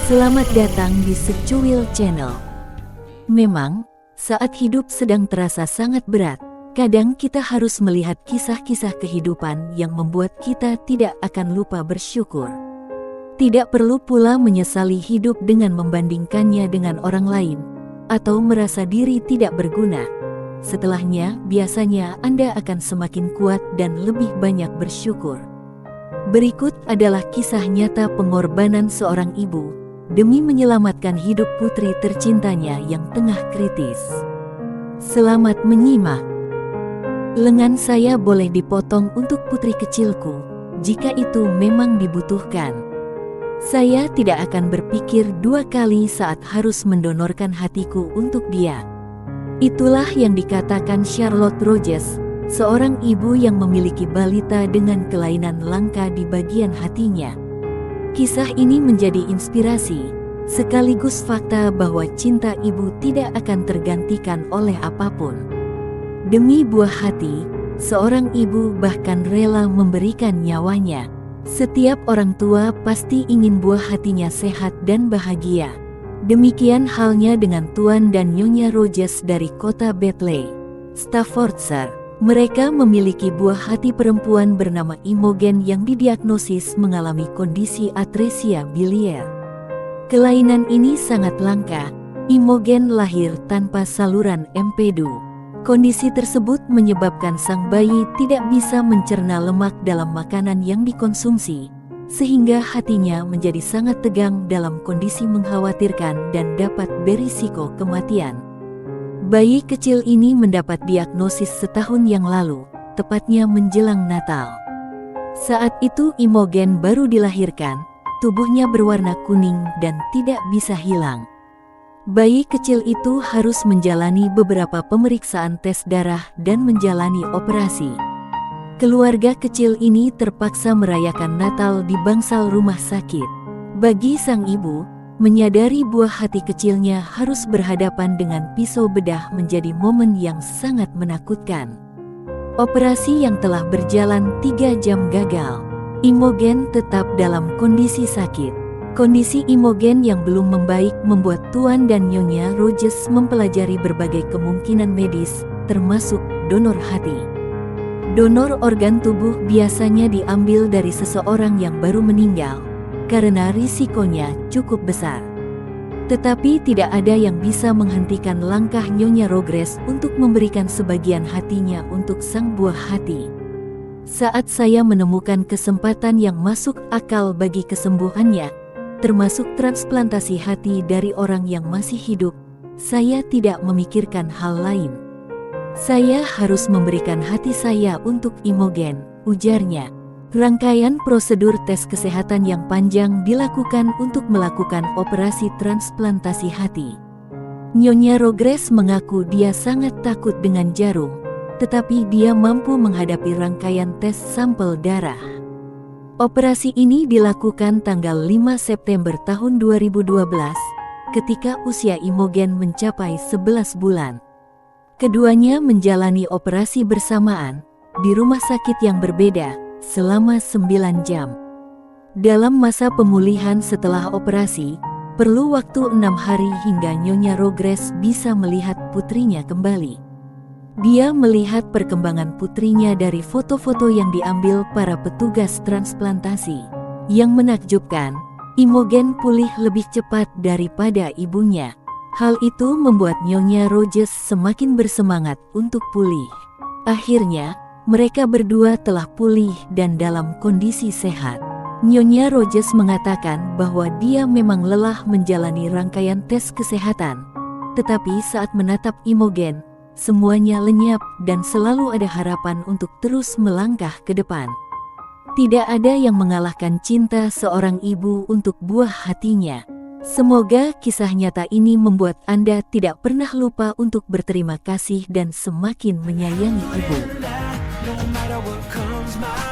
Selamat datang di Secuil Channel. Memang, saat hidup sedang terasa sangat berat, kadang kita harus melihat kisah-kisah kehidupan yang membuat kita tidak akan lupa bersyukur. Tidak perlu pula menyesali hidup dengan membandingkannya dengan orang lain, atau merasa diri tidak berguna. Setelahnya, biasanya Anda akan semakin kuat dan lebih banyak bersyukur. Berikut adalah kisah nyata pengorbanan seorang ibu demi menyelamatkan hidup putri tercintanya yang tengah kritis. Selamat menyimak. Lengan saya boleh dipotong untuk putri kecilku, jika itu memang dibutuhkan. Saya tidak akan berpikir dua kali saat harus mendonorkan hatiku untuk dia. Itulah yang dikatakan Charlotte Rogers, seorang ibu yang memiliki balita dengan kelainan langka di bagian hatinya. Kisah ini menjadi inspirasi, sekaligus fakta bahwa cinta ibu tidak akan tergantikan oleh apapun. Demi buah hati, seorang ibu bahkan rela memberikan nyawanya. Setiap orang tua pasti ingin buah hatinya sehat dan bahagia. Demikian halnya dengan Tuan dan Nyonya Rogers dari kota Bethlehem, Staffordshire. Mereka memiliki buah hati perempuan bernama Imogen yang didiagnosis mengalami kondisi atresia biliar. Kelainan ini sangat langka. Imogen lahir tanpa saluran empedu. Kondisi tersebut menyebabkan sang bayi tidak bisa mencerna lemak dalam makanan yang dikonsumsi, sehingga hatinya menjadi sangat tegang dalam kondisi mengkhawatirkan dan dapat berisiko kematian. Bayi kecil ini mendapat diagnosis setahun yang lalu, tepatnya menjelang Natal. Saat itu Imogen baru dilahirkan, tubuhnya berwarna kuning dan tidak bisa hilang. Bayi kecil itu harus menjalani beberapa pemeriksaan tes darah dan menjalani operasi. Keluarga kecil ini terpaksa merayakan Natal di bangsal rumah sakit. Bagi sang ibu, menyadari buah hati kecilnya harus berhadapan dengan pisau bedah menjadi momen yang sangat menakutkan. Operasi yang telah berjalan 3 jam gagal. Imogen tetap dalam kondisi sakit. Kondisi Imogen yang belum membaik membuat Tuan dan Nyonya Rogers mempelajari berbagai kemungkinan medis, termasuk donor hati. Donor organ tubuh biasanya diambil dari seseorang yang baru meninggal, karena risikonya cukup besar. Tetapi tidak ada yang bisa menghentikan langkah Nyonya Rogers untuk memberikan sebagian hatinya untuk sang buah hati. Saat saya menemukan kesempatan yang masuk akal bagi kesembuhannya, termasuk transplantasi hati dari orang yang masih hidup, saya tidak memikirkan hal lain. Saya harus memberikan hati saya untuk Imogen, ujarnya. Rangkaian prosedur tes kesehatan yang panjang dilakukan untuk melakukan operasi transplantasi hati. Nyonya Rogers mengaku dia sangat takut dengan jarum, tetapi dia mampu menghadapi rangkaian tes sampel darah. Operasi ini dilakukan tanggal 5 September tahun 2012, ketika usia Imogen mencapai 11 bulan. Keduanya menjalani operasi bersamaan, di rumah sakit yang berbeda, selama 9 jam. Dalam masa pemulihan setelah operasi, perlu waktu 6 hari hingga Nyonya Rogers bisa melihat putrinya kembali. Dia melihat perkembangan putrinya dari foto-foto yang diambil para petugas transplantasi. Yang menakjubkan, Imogen pulih lebih cepat daripada ibunya. Hal itu membuat Nyonya Rogers semakin bersemangat untuk pulih. Akhirnya, mereka berdua telah pulih dan dalam kondisi sehat. Nyonya Rogers mengatakan bahwa dia memang lelah menjalani rangkaian tes kesehatan. Tetapi saat menatap Imogen, semuanya lenyap dan selalu ada harapan untuk terus melangkah ke depan. Tidak ada yang mengalahkan cinta seorang ibu untuk buah hatinya. Semoga kisah nyata ini membuat Anda tidak pernah lupa untuk berterima kasih dan semakin menyayangi ibu. No matter what comes my